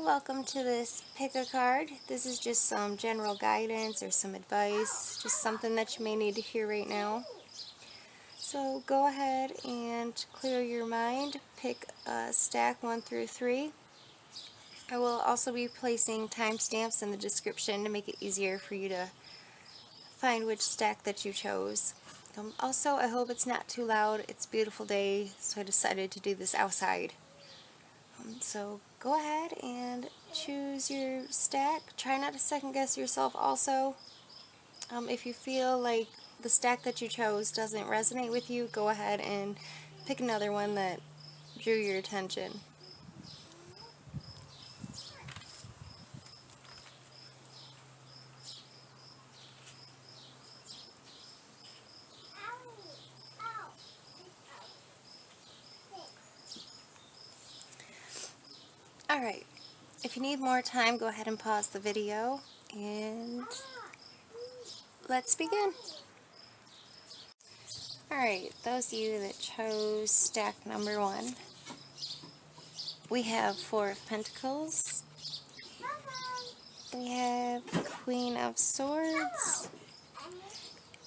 welcome to this pick a card. This is just some general guidance or some advice, just something that you may need to hear right now. So go ahead and clear your mind, pick a stack 1 through 3. I will also be placing timestamps in the description to make it easier for you to find which stack that you chose. Also, I hope it's not too loud. It's a beautiful day, so I decided to do this outside. So go ahead and choose your stack. Try not to second guess yourself also. If you feel like the stack that you chose doesn't resonate with you, go ahead and pick another one that drew your attention. Alright, if you need more time, go ahead and pause the video and let's begin. Alright, those of you that chose stack number 1, we have 4 of Pentacles, we have Queen of Swords,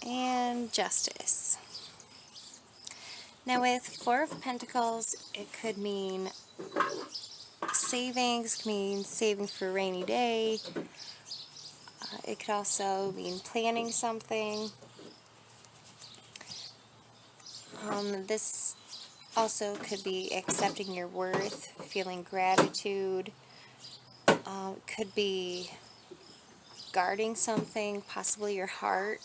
and Justice. Now with 4 of Pentacles, it could mean savings, could mean saving for a rainy day. It could also mean planning something. This also could be accepting your worth, feeling gratitude. Could be guarding something, possibly your heart.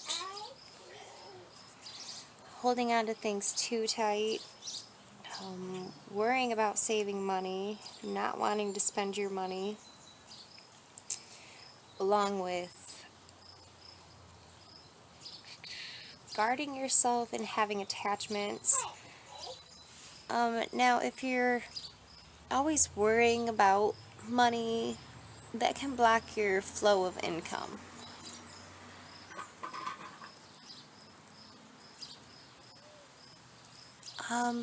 Holding on to things too tight. Worrying about saving money, not wanting to spend your money, along with guarding yourself and having attachments. Now, if you're always worrying about money, that can block your flow of income.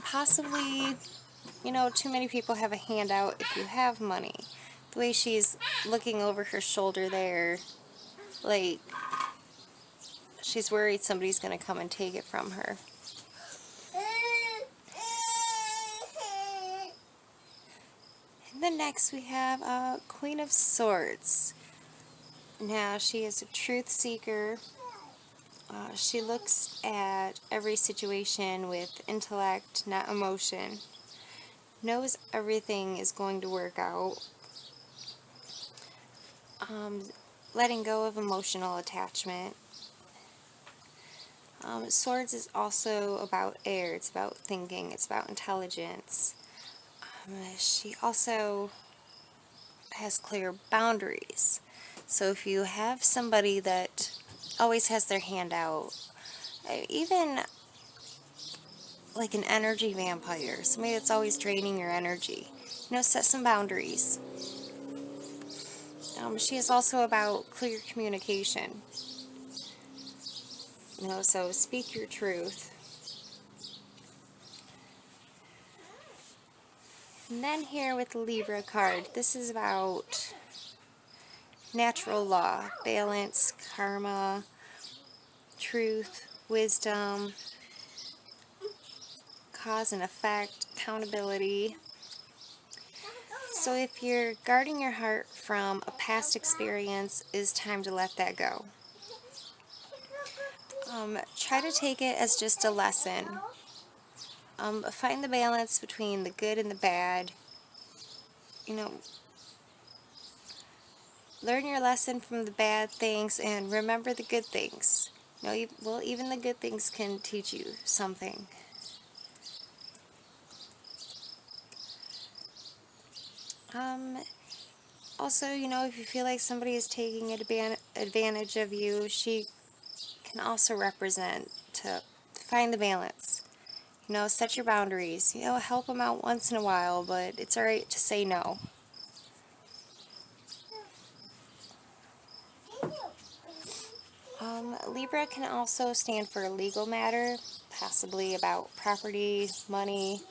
Possibly, too many people have a handout if you have money. The way she's looking over her shoulder there, like she's worried somebody's going to come and take it from her. And then next we have Queen of Swords. Now she is a truth seeker. She looks at every situation with intellect, not emotion. Knows everything is going to work out. Letting go of emotional attachment. Swords is also about air. It's about thinking. It's about intelligence. She also has clear boundaries. So if you have somebody that always has their hand out, even like an energy vampire, somebody that's always draining your energy, set some boundaries. She is also about clear communication. So speak your truth. And then here with the Libra card, this is about natural law, balance, karma, truth, wisdom, cause and effect, accountability. So if you're guarding your heart from a past experience, it's time to let that go. Try to take it as just a lesson. Find the balance between the good and the bad. Learn your lesson from the bad things and remember the good things. Even the good things can teach you something. Also, if you feel like somebody is taking advantage of you, she can also represent to find the balance. Set your boundaries. Help them out once in a while, but it's alright to say no. Libra can also stand for a legal matter, possibly about property, money.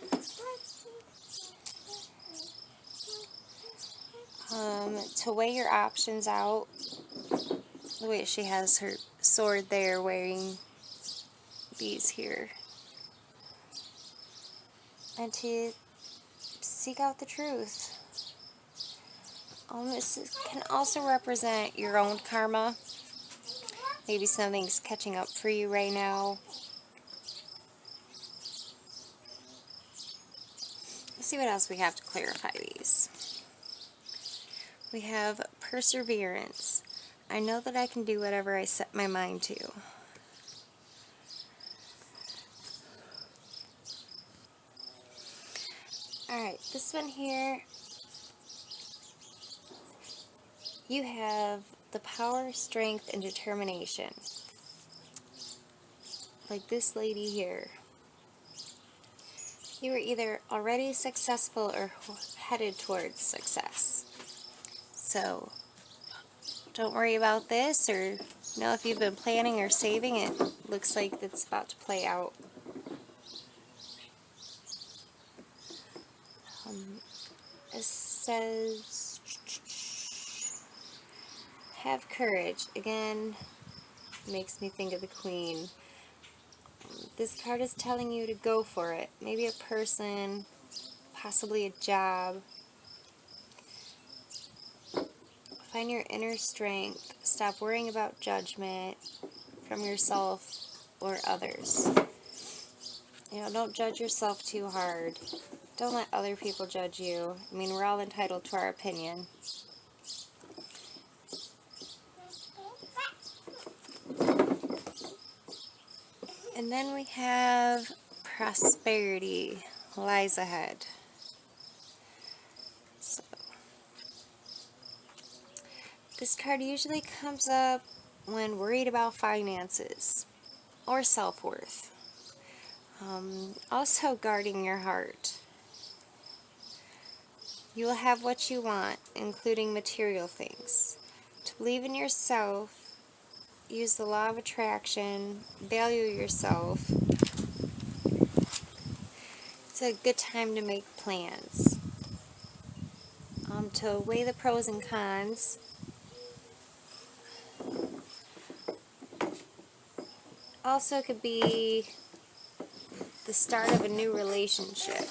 To weigh your options out, the way she has her sword there, wearing these here, and to seek out the truth. This can also represent your own karma. Maybe something's catching up for you right now. Let's see what else we have to clarify these. We have perseverance. I know that I can do whatever I set my mind to. Alright, this one here, you have the power, strength, and determination. Like this lady here. You are either already successful or headed towards success. So, don't worry about this, or if you've been planning or saving, it looks like it's about to play out. It says, have courage. Again, makes me think of the Queen. This card is telling you to go for it. Maybe a person, possibly a job. Find your inner strength. Stop worrying about judgment from yourself or others. Don't judge yourself too hard. Don't let other people judge you. I mean, we're all entitled to our opinion. And then we have prosperity lies ahead. So, this card usually comes up when worried about finances or self-worth. Also guarding your heart. You will have what you want, including material things. To believe in yourself, use the law of attraction, value yourself. It's a good time to make plans. To weigh the pros and cons. Also could be the start of a new relationship.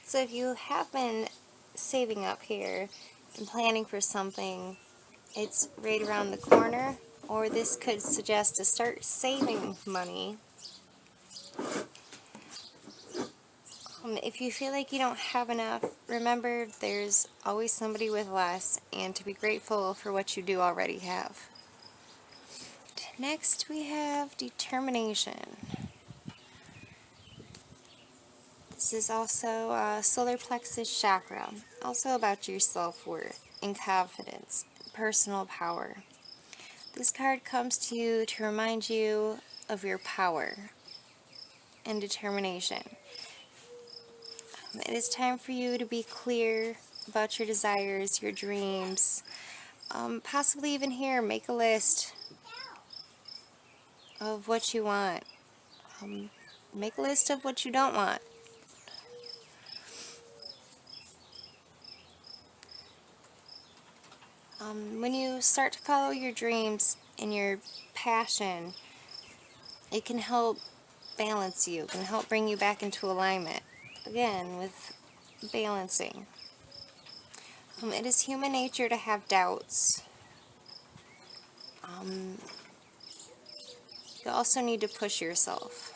So if you have been saving up here and planning for something, it's right around the corner, or this could suggest to start saving money. If you feel like you don't have enough, remember there's always somebody with less, and to be grateful for what you do already have. Next we have determination. This is also solar plexus chakra, also about your self-worth and confidence, personal power. This card comes to you to remind you of your power and determination. It is time for you to be clear about your desires, your dreams. Possibly even here, make a list of what you want. Make a list of what you don't want. When you start to follow your dreams and your passion, it can help balance you, can help bring you back into alignment. Again, with balancing. It is human nature to have doubts. You also need to push yourself.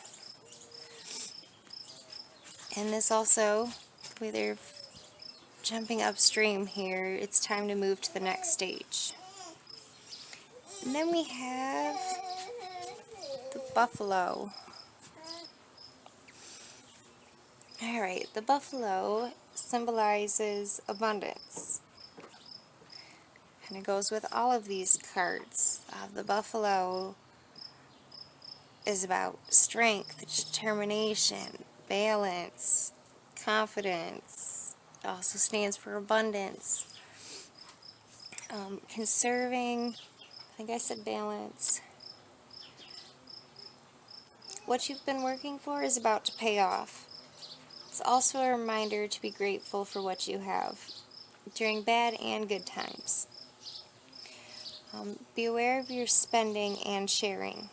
And this also, where they're jumping upstream here, it's time to move to the next stage. And then we have the buffalo. Alright, the buffalo symbolizes abundance. And it goes with all of these cards. The buffalo is about strength, determination, balance, confidence. It also stands for abundance. Conserving, I think I said balance. what you've been working for is about to pay off. It's also a reminder to be grateful for what you have, during bad and good times. Be aware of your spending and sharing.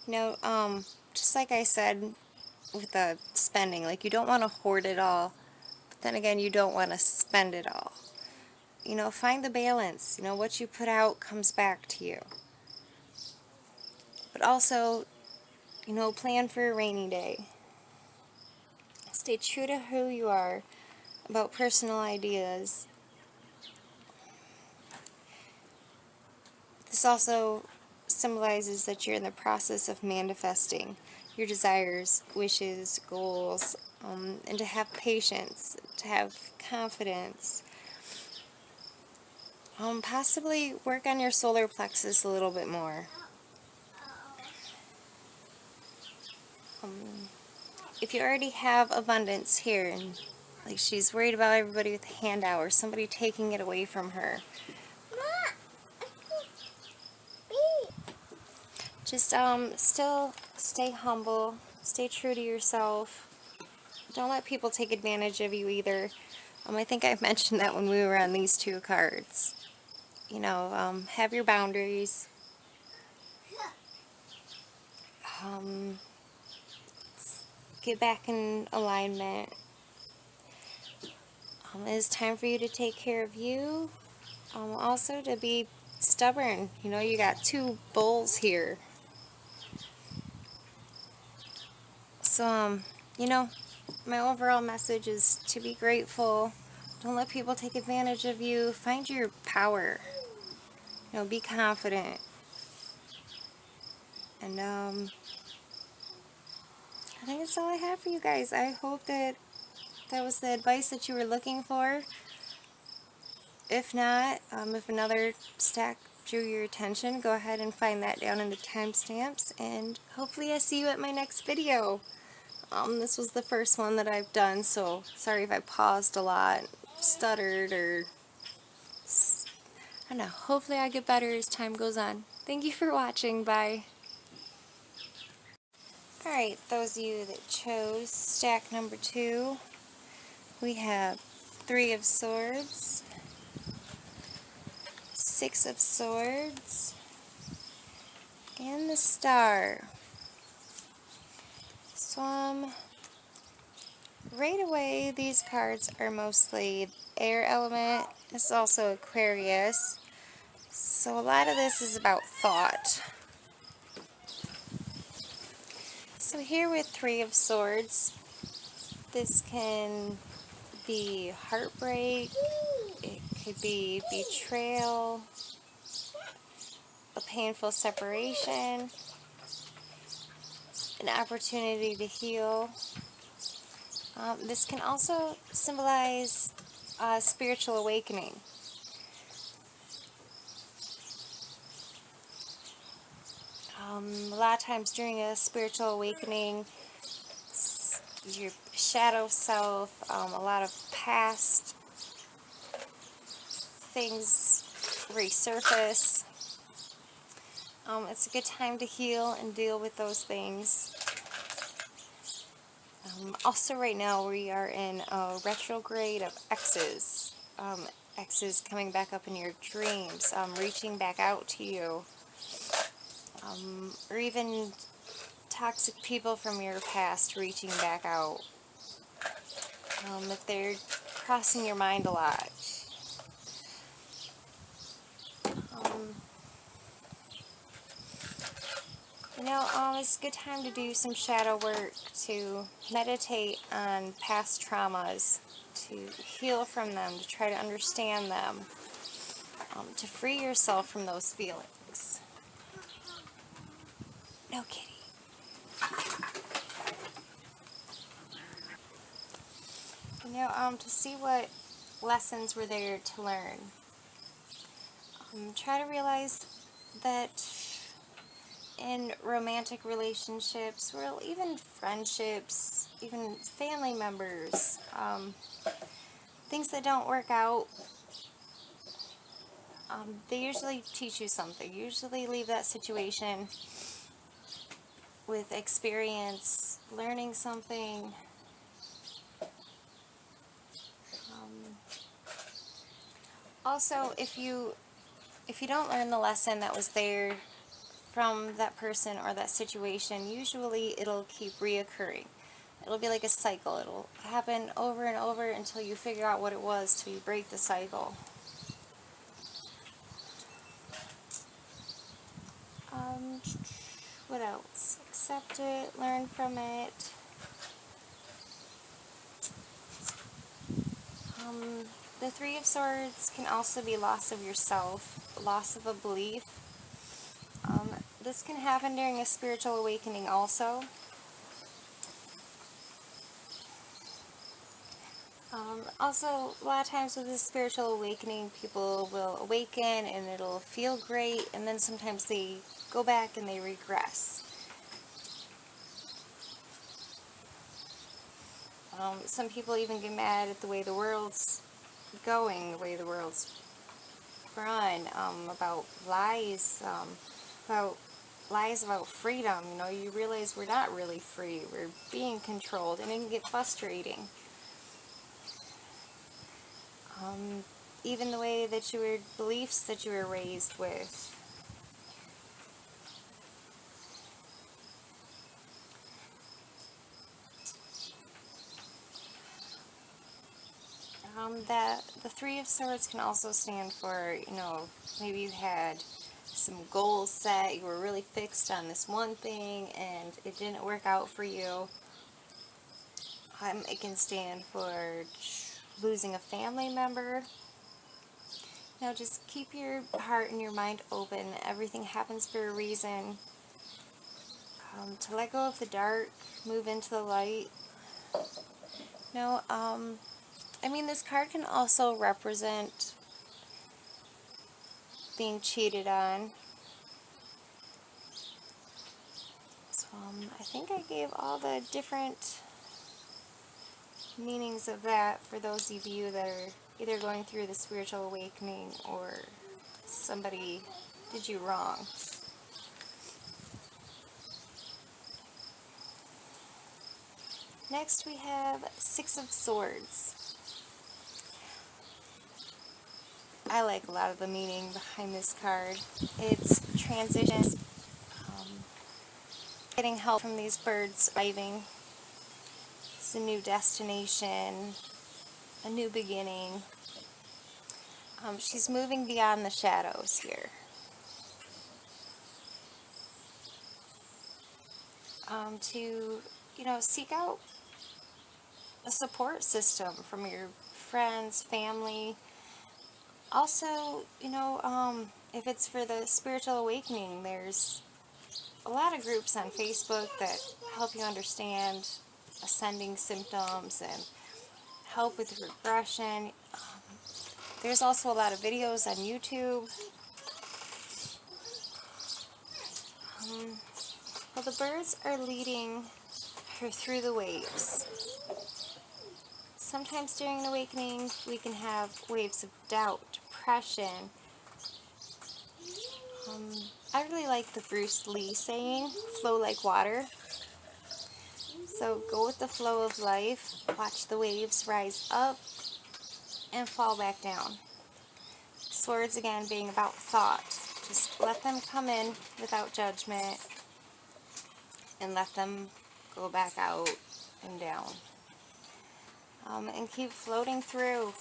You know, just like I said with the spending, like you don't want to hoard it all, but then again, you don't want to spend it all. You know, find the balance. You know, what you put out comes back to you. But also, you know, plan for a rainy day. Stay true to who you are about personal ideas. This also symbolizes that you're in the process of manifesting your desires, wishes, goals, and to have patience, to have confidence. Possibly work on your solar plexus a little bit more. If you already have abundance here, and like she's worried about everybody with a handout or somebody taking it away from her, just still stay humble, stay true to yourself. Don't let people take advantage of you either. I think I mentioned that when we were on these two cards. You know, have your boundaries. Get back in alignment. It is time for you to take care of you. Also to be stubborn. You know, you got two bulls here. So, you know, my overall message is to be grateful. Don't let people take advantage of you. Find your power. You know, be confident. And, I think that's all I have for you guys. I hope that that was the advice that you were looking for. If not, if another stack drew your attention, go ahead and find that down in the timestamps, and hopefully I see you at my next video. This was the first one that I've done, so sorry if I paused a lot, stuttered, or I don't know. Hopefully I get better as time goes on. Thank you for watching. Bye. Alright, those of you that chose stack number 2, we have 3 of Swords, 6 of Swords, and the Star. So, right away, these cards are mostly air element. It's also Aquarius. So a lot of this is about thought. So here with 3 of Swords, this can be heartbreak, it could be betrayal, a painful separation, an opportunity to heal. This can also symbolize spiritual awakening. A lot of times during a spiritual awakening, your shadow self, a lot of past things resurface. It's a good time to heal and deal with those things. Also right now we are in a retrograde of exes. Exes coming back up in your dreams, reaching back out to you. Or even toxic people from your past reaching back out. If they're crossing your mind a lot. You know, it's a good time to do some shadow work, to meditate on past traumas, to heal from them, to try to understand them, to free yourself from those feelings. No, kitty. You know, to see what lessons were there to learn. Try to realize that in romantic relationships, or even friendships, even family members, things that don't work out, They usually teach you something. Usually leave that situation with experience, learning something. Also, if you don't learn the lesson that was there from that person or that situation, usually it'll keep reoccurring. It'll be like a cycle. It'll happen over and over until you figure out what it was, till you break the cycle. What else? Accept it, learn from it. The Three of Swords can also be loss of yourself, loss of a belief. This can happen during a spiritual awakening also. Also, a lot of times with this spiritual awakening, people will awaken and it'll feel great, and then sometimes they go back and they regress. Some people even get mad at the way the world's going, the way the world's run, about lies, about freedom. You know, you realize we're not really free, we're being controlled, and it can get frustrating. Even the way that beliefs that you were raised with. That the Three of Swords can also stand for, you know, maybe you had some goals set, you were really fixed on this one thing and it didn't work out for you. It can stand for losing a family member. You know, just keep your heart and your mind open. Everything happens for a reason. To let go of the dark, move into the light. No, I mean, this card can also represent being cheated on. So, I think I gave all the different meanings of that for those of you that are either going through the spiritual awakening or somebody did you wrong. Next we have Six of Swords. I like a lot of the meaning behind this card. It's transition, getting help from these birds arriving. It's a new destination, a new beginning. She's moving beyond the shadows here. To, you know, seek out a support system from your friends, family. Also, you know, if it's for the spiritual awakening, there's a lot of groups on Facebook that help you understand ascending symptoms and help with regression. There's also a lot of videos on YouTube. Well, the birds are leading her through the waves. Sometimes during an awakening, we can have waves of doubt, depression. I really like the Bruce Lee saying, flow like water. So go with the flow of life, watch the waves rise up and fall back down. Swords again being about thought. Just let them come in without judgment and let them go back out and down. And keep floating through.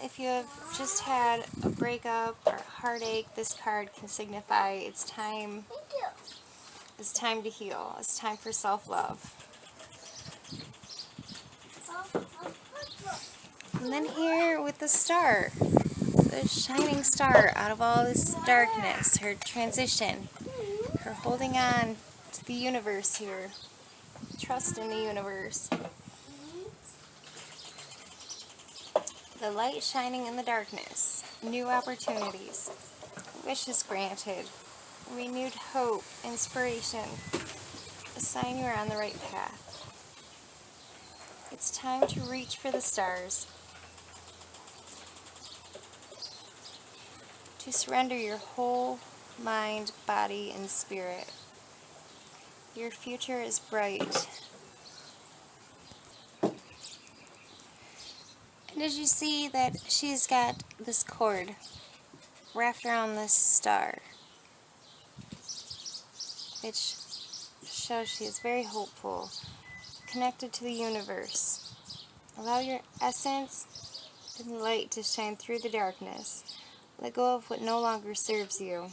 If you have just had a breakup or heartache, this card can signify it's time to heal. It's time for self-love. And then here with the star, the shining star out of all this darkness, her transition, her holding on to the universe here, trust in the universe. The light shining in the darkness, new opportunities, wishes granted, renewed hope, inspiration, a sign you're on the right path. It's time to reach for the stars, to surrender your whole mind, body, and spirit. Your future is bright. And as you see that she's got this cord wrapped around this star, which shows she is very hopeful, connected to the universe. Allow your essence and light to shine through the darkness. Let go of what no longer serves you.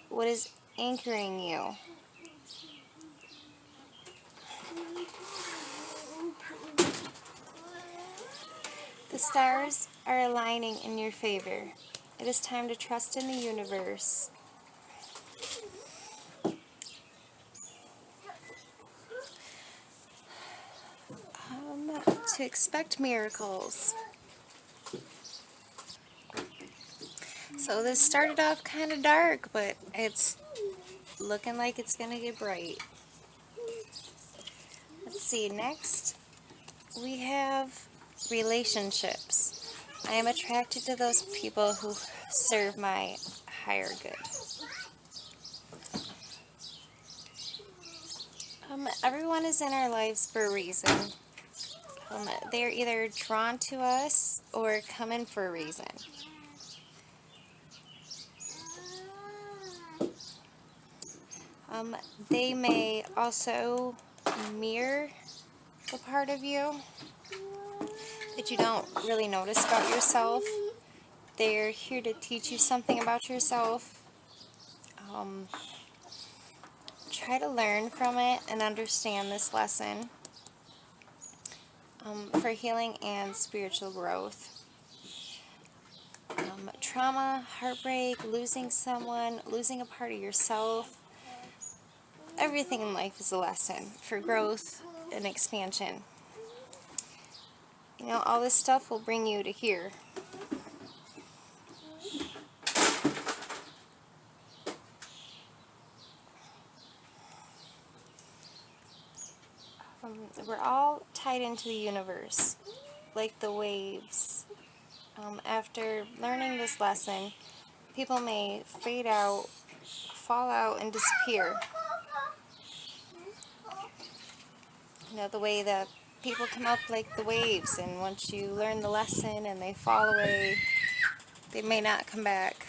What is anchoring you? The stars are aligning in your favor. It is time to trust in the universe. To expect miracles. So this started off kind of dark, but it's looking like it's going to get bright. Let's see, next we have relationships. I am attracted to those people who serve my higher good. Everyone is in our lives for a reason. They're either drawn to us or come in for a reason. They may also mirror a part of you that you don't really notice about yourself. They're here to teach you something about yourself. Try to learn from it and understand this lesson for healing and spiritual growth. Trauma, heartbreak, losing someone, losing a part of yourself. Everything in life is a lesson for growth and expansion. You know, all this stuff will bring you to here. We're all tied into the universe, like the waves. After learning this lesson, people may fade out, fall out, and disappear. You know, the way that people come up like the waves, and once you learn the lesson and they fall away, they may not come back.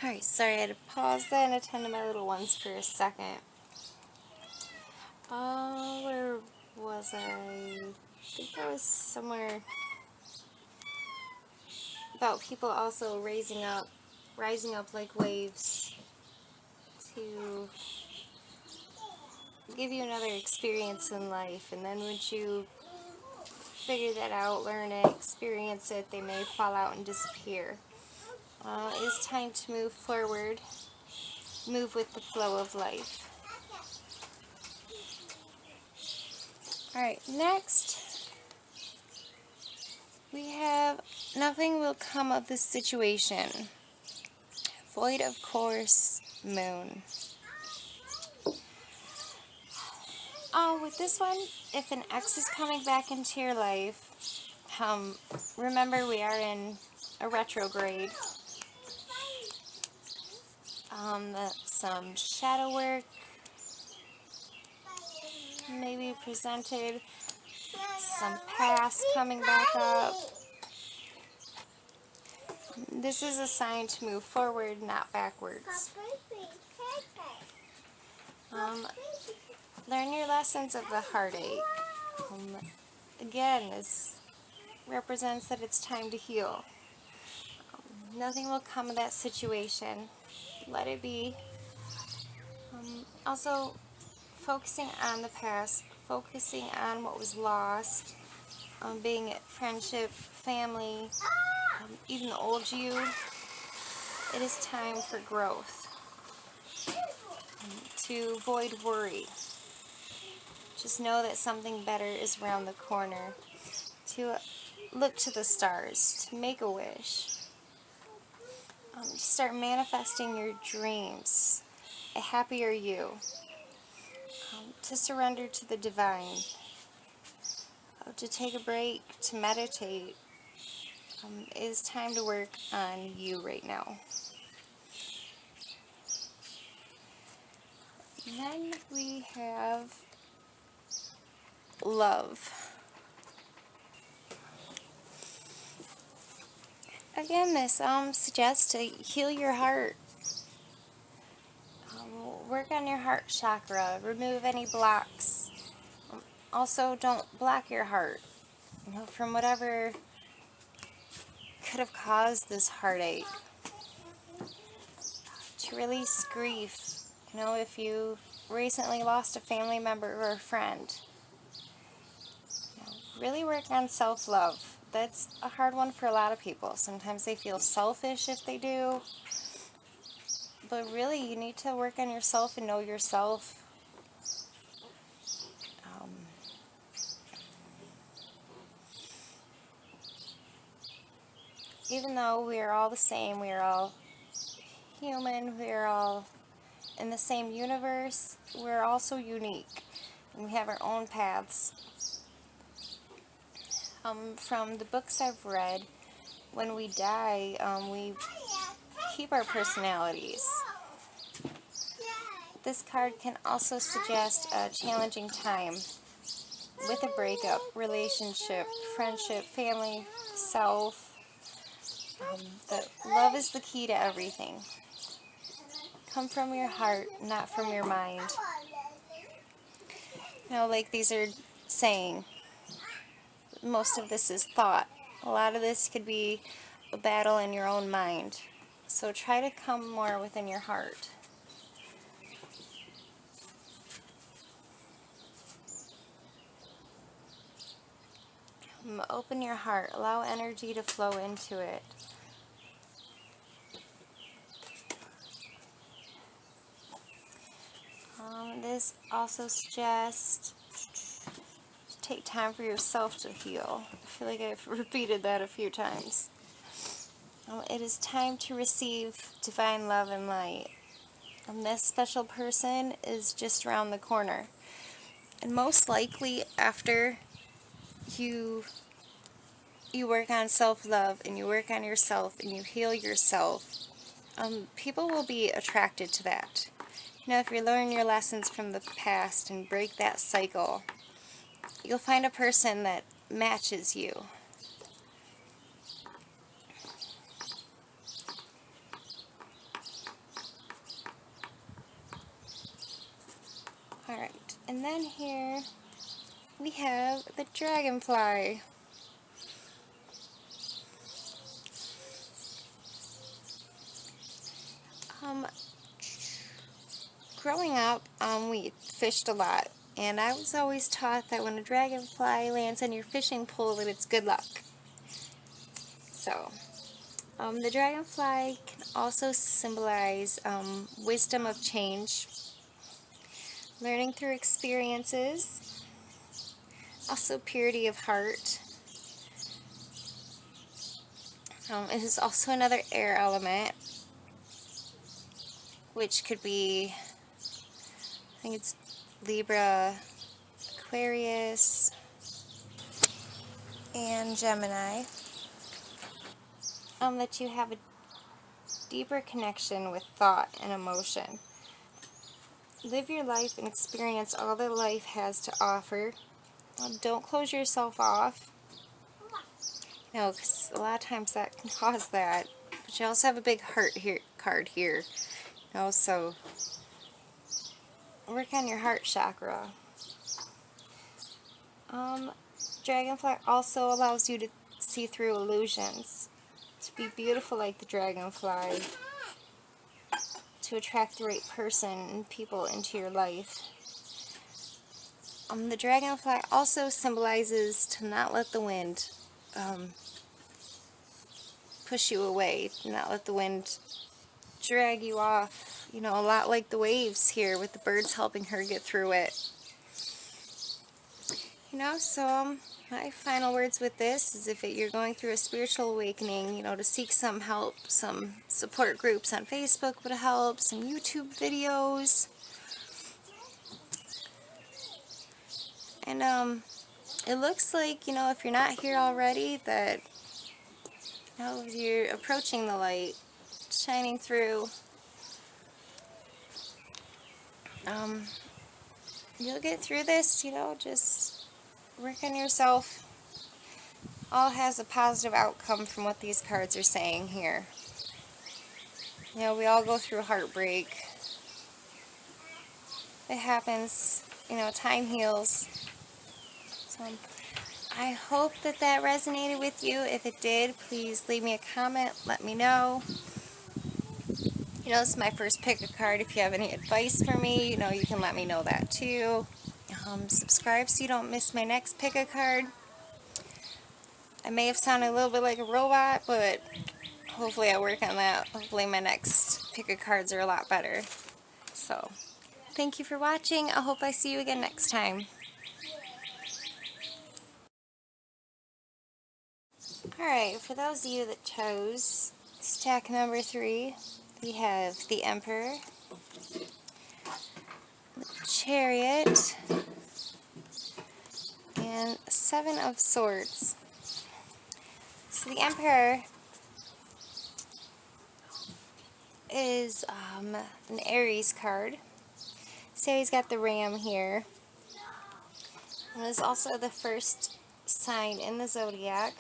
Alright, sorry, I had to pause that and attend to my little ones for a second. Where was I? I think I was somewhere about people also rising up like waves to give you another experience in life. And then once you figure that out, learn it, experience it, they may fall out and disappear. It's time to move forward, move with the flow of life. Alright, next we have nothing will come of this situation. Void of course, moon. With this one, if an ex is coming back into your life, remember we are in a retrograde. Some shadow work may be presented, some past coming back up. This is a sign to move forward, not backwards. Learn your lessons of the heartache. Again, this represents that it's time to heal. Nothing will come of that situation. Let it be. Also, focusing on the past, focusing on what was lost, being it friendship, family, even the old you. It is time for growth. To avoid worry. Just know that something better is around the corner. To look to the stars, to make a wish. Start manifesting your dreams, a happier you. to surrender to the divine, to take a break, to meditate. It is time to work on you right now. And then we have love. Again, this suggests to heal your heart. Work on your heart chakra. Remove any blocks. Also, don't block your heart, from whatever could have caused this heartache. To release grief. If you recently lost a family member or a friend, really work on self-love. That's a hard one for a lot of people. Sometimes they feel selfish if they do. But really, you need to work on yourself and know yourself. Even though we are all the same, we are all human, we are all in the same universe, we're also unique. And we have our own paths. From the books I've read, when we die, we keep our personalities. This card can also suggest a challenging time with a breakup, relationship, friendship, family, self. That love is the key to everything. Come from your heart, not from your mind. Like these are saying, most of this is thought. A lot of this could be a battle in your own mind. So try to come more within your heart. Open your heart. Allow energy to flow into it. This also suggests take time for yourself to heal. I feel like I've repeated that a few times. It is time to receive divine love and light. This special person is just around the corner. And most likely after you work on self-love and you work on yourself and you heal yourself, people will be attracted to that. If you learn your lessons from the past and break that cycle, you'll find a person that matches you. Alright, and then here we have the dragonfly. Growing up, we fished a lot, and I was always taught that when a dragonfly lands on your fishing pole that it's good luck. So, the dragonfly can also symbolize wisdom of change, learning through experiences, also purity of heart. It is also another air element, which could be, I think it's Libra, Aquarius, and Gemini. That you have a deeper connection with thought and emotion. Live your life and experience all that life has to offer. Don't close yourself off. Because a lot of times that can cause that. But you also have a big heart here, card here. So work on your heart chakra. Dragonfly also allows you to see through illusions, to be beautiful like the dragonfly, to attract the right person and people into your life. The dragonfly also symbolizes to not let the wind push you away, not let the wind drag you off. A lot like the waves here with the birds helping her get through it. So my final words with this is if you're going through a spiritual awakening, to seek some help, some support groups on Facebook would help, some YouTube videos. And it looks like, you know, if you're not here already, that, you know, you're approaching the light, shining through. You'll get through this, you know, just work on yourself. All has a positive outcome from what these cards are saying here. You know, we all go through heartbreak. It happens, you know, time heals. So I hope that that resonated with you. If it did, please leave me a comment, let me know. You know, this is my first pick a card. If you have any advice for me, you know, you can let me know that too. Subscribe so you don't miss my next pick a card. I may have sounded a little bit like a robot, but hopefully I work on that. Hopefully my next pick of cards are a lot better. So, thank you for watching. I hope I see you again next time. Alright, for those of you that chose stack number 3, we have the Emperor, the Chariot, and 7 of Swords. So the Emperor is an Aries card. So he's got the ram here. And it's also the first sign in the zodiac.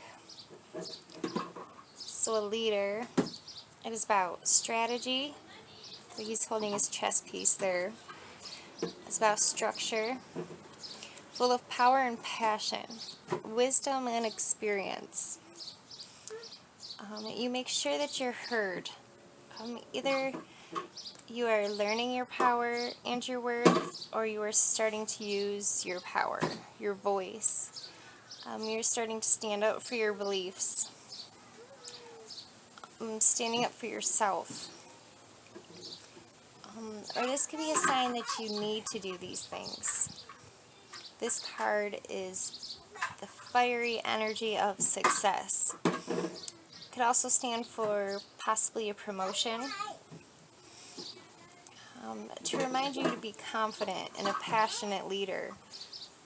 So a leader. It is about strategy. So he's holding his chess piece there. It's about structure. Full of power and passion. Wisdom and experience. You make sure that you're heard. Either you are learning your power and your worth, or you are starting to use your power, your voice. You're starting to stand up for your beliefs. Standing up for yourself. Or this could be a sign that you need to do these things. This card is the fiery energy of success. It could also stand for possibly a promotion. To remind you to be confident and a passionate leader.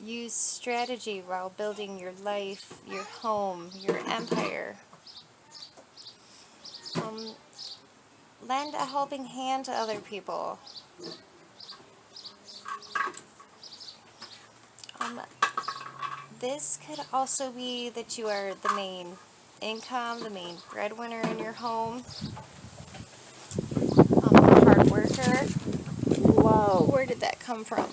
Use strategy while building your life, your home, your empire. Lend a helping hand to other people. This could also be that you are the main income, the main breadwinner in your home. A hard worker. Whoa, where did that come from?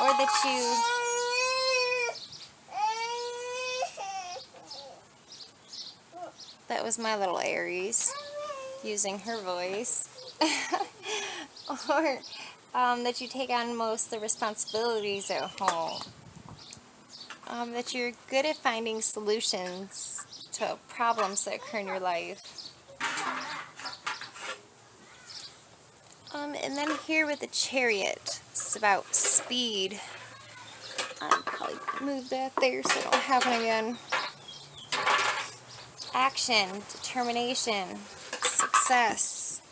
Or that you that was my little Aries using her voice. Or that you take on most of the responsibilities at home. That you're good at finding solutions to problems that occur in your life. And then here with the Chariot, it's about speed. I'll probably move that there so it don't happen again. Action, determination, success.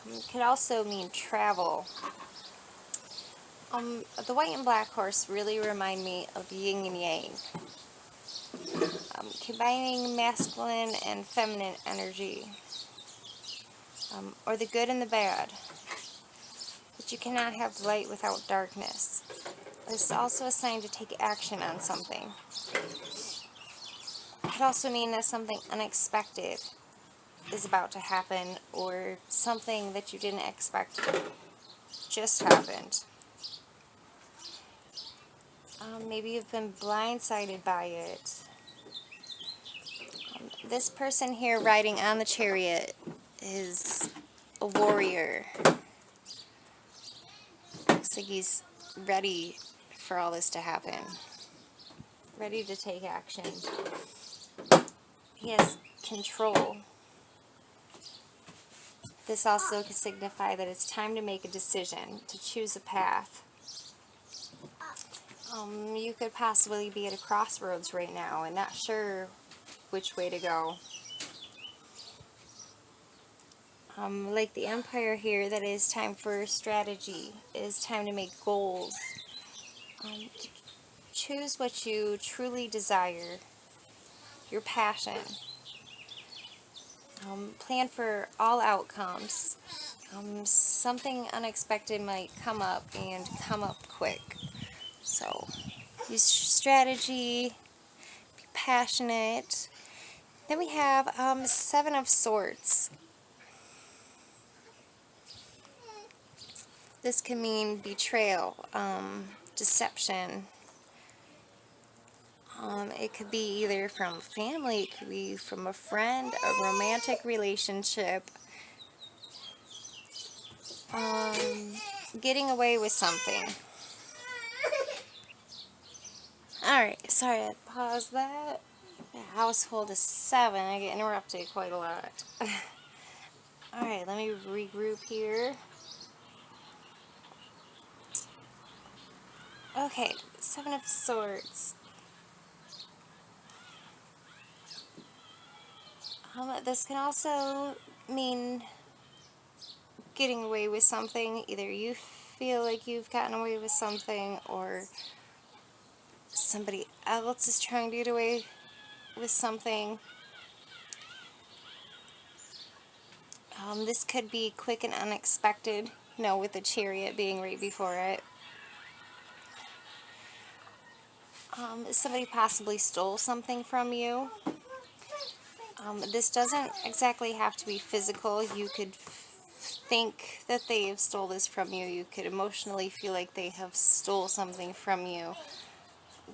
It could also mean travel. The white and black horse really remind me of yin and yang. Combining masculine and feminine energy. Or the good and the bad. But you cannot have light without darkness. This is also a sign to take action on something. It could also mean that something unexpected is about to happen, or something that you didn't expect just happened. Maybe you've been blindsided by it. This person here riding on the chariot is a warrior. Looks like he's ready for all this to happen. Ready to take action. He has control. This also could signify that it's time to make a decision, to choose a path. You could possibly be at a crossroads right now and not sure which way to go. Like the Empire here, that is time for strategy. It is time to make goals. Choose what you truly desire, your passion. Plan for all outcomes. Something unexpected might come up and come up quick. So use strategy, be passionate. Then we have Seven of Swords. This can mean betrayal, deception. It could be either from family, it could be from a friend, a romantic relationship. Getting away with something. Alright, sorry I paused that. The household is 7. I get interrupted quite a lot. Alright, let me regroup here. Okay, 7 of Swords. This can also mean getting away with something. Either you feel like you've gotten away with something, or somebody else is trying to get away with something. This could be quick and unexpected, with the Chariot being right before it. Somebody possibly stole something from you. This doesn't exactly have to be physical. You could think that they have stole this from you. You could emotionally feel like they have stole something from you,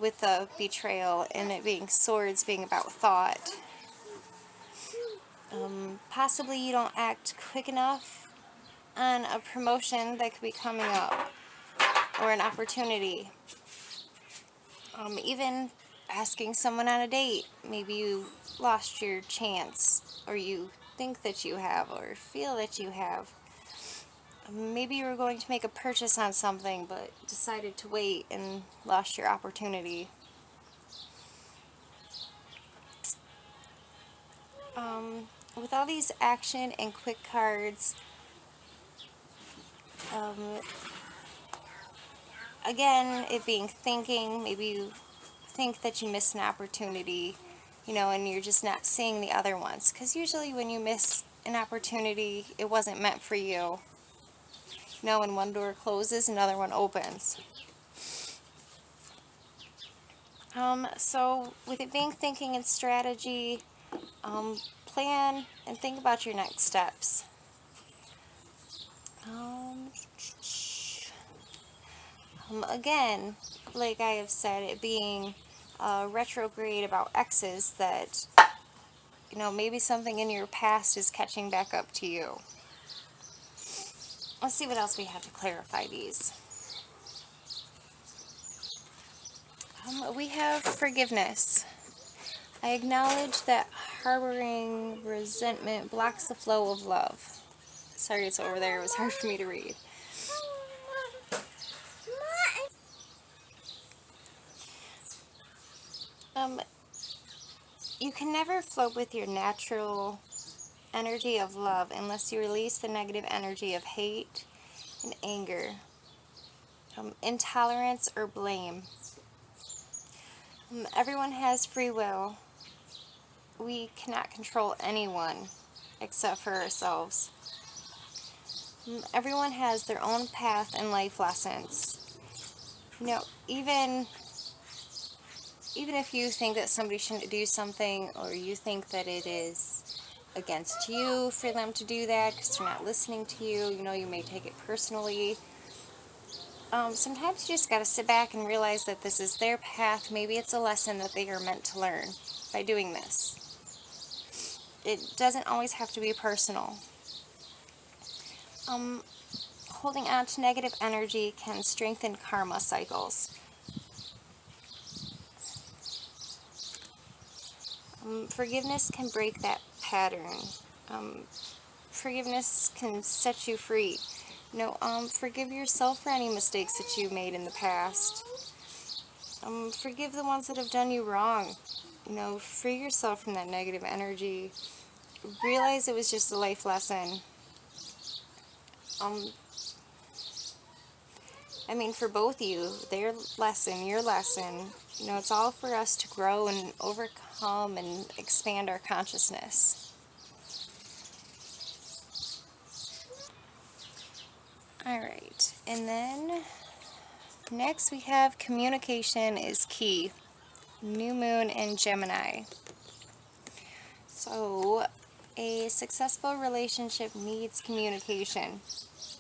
with the betrayal and it being swords, being about thought. Possibly you don't act quick enough on a promotion that could be coming up, or an opportunity. Even asking someone on a date. Maybe you lost your chance, or you think that you have, or feel that you have. Maybe you were going to make a purchase on something, but decided to wait and lost your opportunity. With all these action and quick cards, again, it being thinking, maybe you think that you missed an opportunity, and you're just not seeing the other ones. Because usually when you miss an opportunity, it wasn't meant for you. When one door closes, another one opens. So with it being thinking and strategy, plan and think about your next steps. Again, like I have said, it being retrograde about exes, that maybe something in your past is catching back up to you. Let's see what else we have to clarify these. We have forgiveness. I acknowledge that harboring resentment blocks the flow of love. Sorry, it's over there. It was hard for me to read. You can never float with your natural energy of love unless you release the negative energy of hate and anger, intolerance, or blame. Everyone has free will. We cannot control anyone except for ourselves. Everyone has their own path and life lessons. Even if you think that somebody shouldn't do something, or you think that it is against you for them to do that because they're not listening to you, you may take it personally. Sometimes you just got to sit back and realize that this is their path. Maybe it's a lesson that they are meant to learn by doing this. It doesn't always have to be personal. Holding on to negative energy can strengthen karma cycles. Forgiveness can break that pattern. Forgiveness can set you free. Forgive yourself for any mistakes that you made in the past. Forgive the ones that have done you wrong. You know, free yourself from that negative energy. Realize it was just a life lesson. I mean, for both of you, their lesson, your lesson, you know, it's all for us to grow and overcome and expand our consciousness. Alright, and then next we have communication is key. New moon in Gemini. So, a successful relationship needs communication.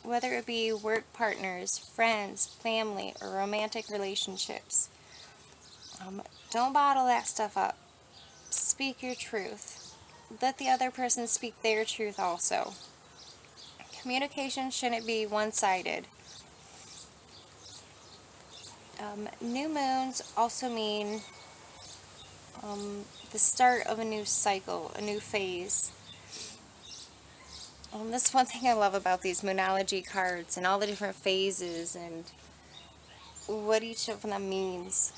Whether it be work partners, friends, family, or romantic relationships. Don't bottle that stuff up. Speak your truth. Let the other person speak their truth also. Communication shouldn't be one-sided. New moons also mean the start of a new cycle, a new phase. That's one thing I love about these Moonology cards and all the different phases and what each of them means.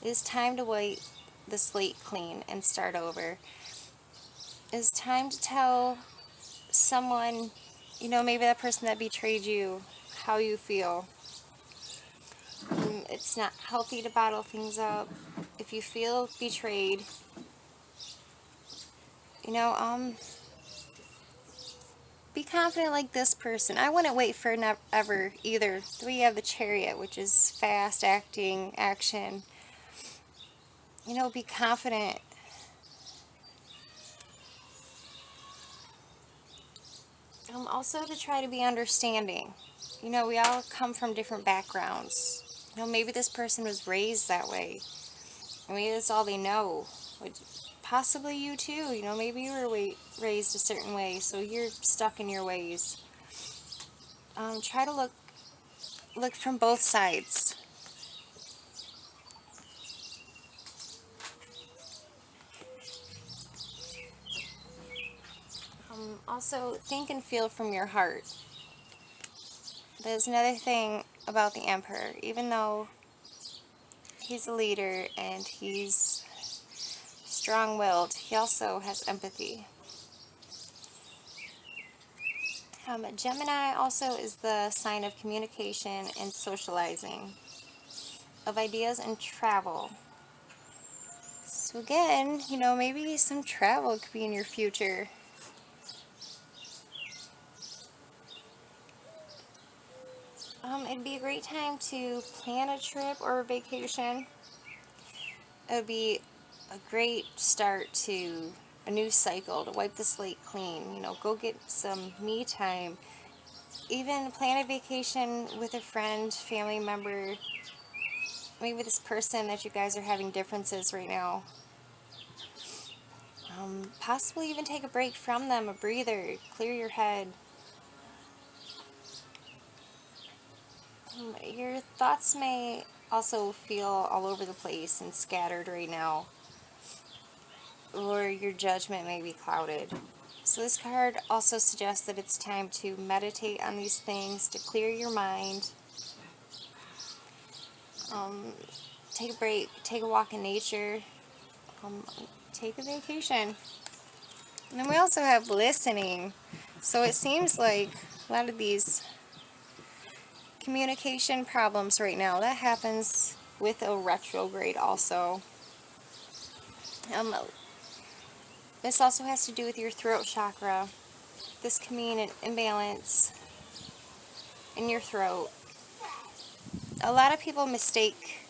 It's time to wipe the slate clean and start over. It's time to tell someone, you know, maybe that person that betrayed you, how you feel. It's not healthy to bottle things up. If you feel betrayed, you know, be confident like this person. I wouldn't wait for ever either. We have the Chariot, which is fast acting, action. You know, be confident. Also to try to be understanding. You know, we all come from different backgrounds. You know, maybe this person was raised that way. Maybe that's all they know. Possibly you too. You know, maybe you were raised a certain way, so you're stuck in your ways. Try to look from both sides. Also, think and feel from your heart. There's another thing about the Emperor. Even though he's a leader and he's strong-willed, he also has empathy. Gemini also is the sign of communication and socializing, of ideas and travel. So again, you know, maybe some travel could be in your future. It'd be a great time to plan a trip or a vacation. It would be a great start to a new cycle, to wipe the slate clean. You know, go get some me time. Even plan a vacation with a friend, family member, maybe this person that you guys are having differences right now. Possibly even take a break from them, a breather, clear your head. Your thoughts may also feel all over the place and scattered right now, or your judgment may be clouded. So this card also suggests that it's time to meditate on these things, to clear your mind. Take a break, take a walk in nature, take a vacation. And then we also have listening. So it seems like a lot of these communication problems right now, that happens with a retrograde also. This also has to do with your throat chakra. This can mean an imbalance in your throat. A lot of people mistake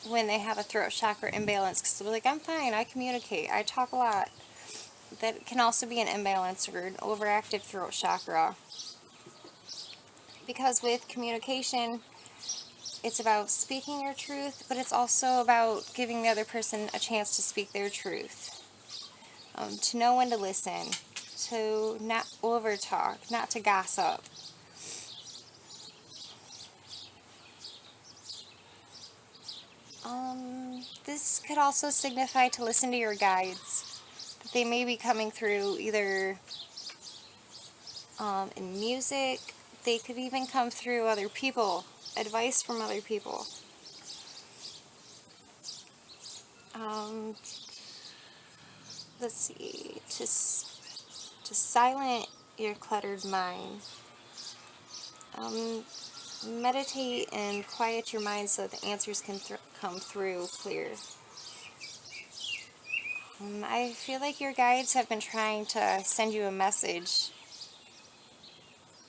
when they have a throat chakra imbalance because they're like, I'm fine, I communicate, I talk a lot. That can also be an imbalance or an overactive throat chakra. Because with communication, it's about speaking your truth, but it's also about giving the other person a chance to speak their truth. To know when to listen, to not over talk, not to gossip. This could also signify to listen to your guides. That they may be coming through either in music. They could even come through other people, advice from other people. Um, let's see, to silence your cluttered mind. Meditate and quiet your mind so that the answers can come through clear. I feel like your guides have been trying to send you a message,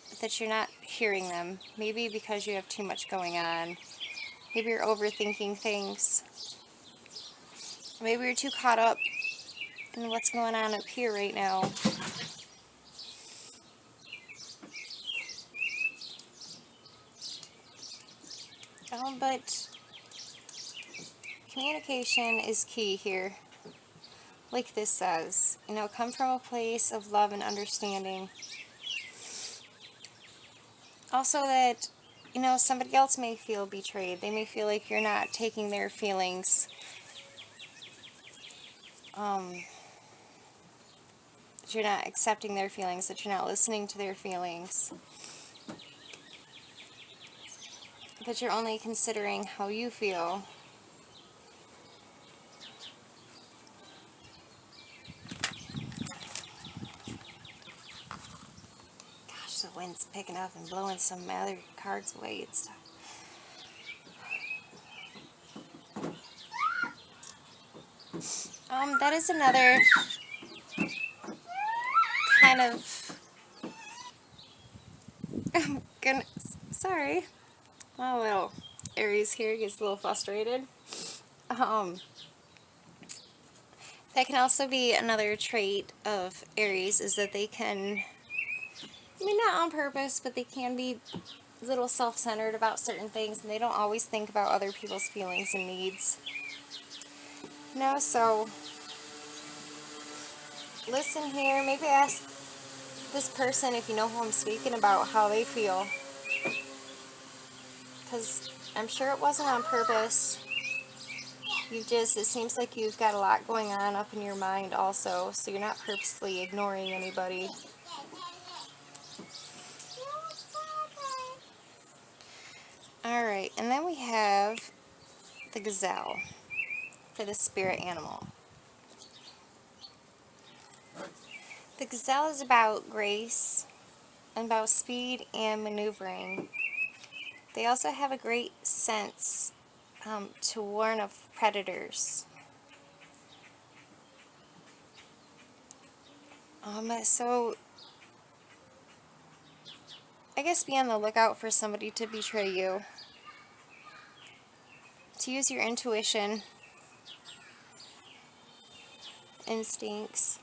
but that you're not hearing them. Maybe because you have too much going on. Maybe you're overthinking things. Maybe you're too caught up in what's going on up here right now. But communication is key here. Like this says, come from a place of love and understanding. Also that, somebody else may feel betrayed. They may feel like you're not taking their feelings. That you're not accepting their feelings, that you're not listening to their feelings. That you're only considering how you feel. Gosh, the wind's picking up and blowing some other cards away and stuff. That is another kind of... Oh, goodness. Sorry. My little Aries here gets a little frustrated. That can also be another trait of Aries, is that they can, not on purpose, but they can be a little self-centered about certain things, and they don't always think about other people's feelings and needs. So listen here, maybe ask this person, if you know who I'm speaking about, how they feel. Because I'm sure it wasn't on purpose. It seems like you've got a lot going on up in your mind also, so you're not purposely ignoring anybody. Alright, and then we have the gazelle for the spirit animal. The gazelle is about grace and about speed and maneuvering. They also have a great sense to warn of predators. So I guess be on the lookout for somebody to betray you. To use your intuition, instincts.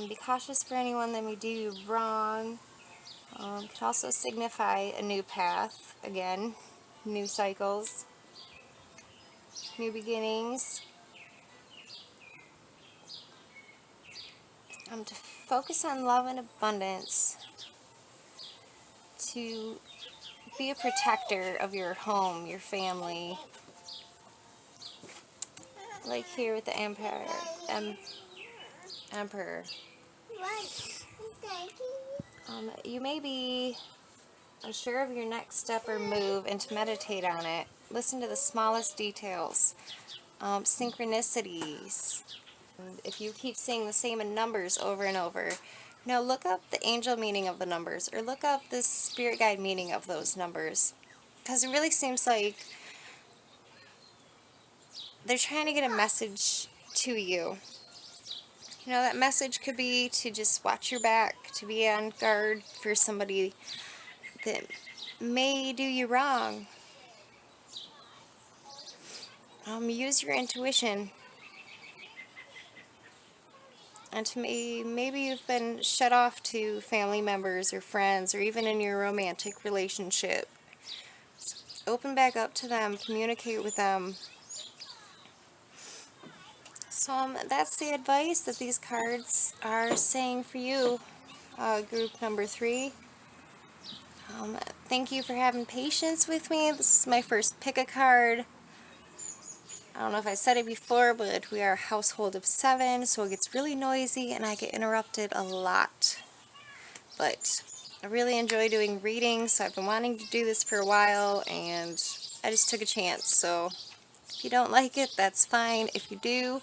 Be cautious for anyone that may do you wrong. Could also signify a new path, again, new cycles, new beginnings. To focus on love and abundance, to be a protector of your home, your family, like here with the Emperor. You may be unsure of your next step or move, and to meditate on it. Listen to the smallest details, synchronicities. If you keep seeing the same numbers over and over, look up the angel meaning of the numbers, or look up the spirit guide meaning of those numbers, because it really seems like they're trying to get a message to you. That message could be to just watch your back, to be on guard for somebody that may do you wrong. Use your intuition. And to me, maybe you've been shut off to family members or friends, or even in your romantic relationship. Open back up to them, communicate with them. So that's the advice that these cards are saying for you, group number 3. Thank you for having patience with me. This is my first pick a card. I don't know if I said it before, but we are a household of 7, so it gets really noisy and I get interrupted a lot. But I really enjoy doing readings, so I've been wanting to do this for a while, and I just took a chance. So if you don't like it, that's fine. If you do,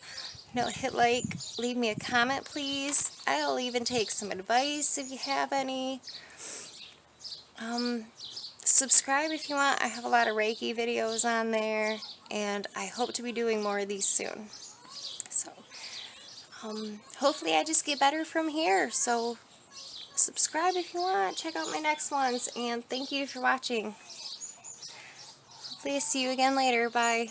hit like, leave me a comment, please. I'll even take some advice if you have any. Subscribe if you want. I have a lot of Reiki videos on there, and I hope to be doing more of these soon. So, hopefully I just get better from here. So, subscribe if you want. Check out my next ones, and thank you for watching. Hopefully I see you again later. Bye.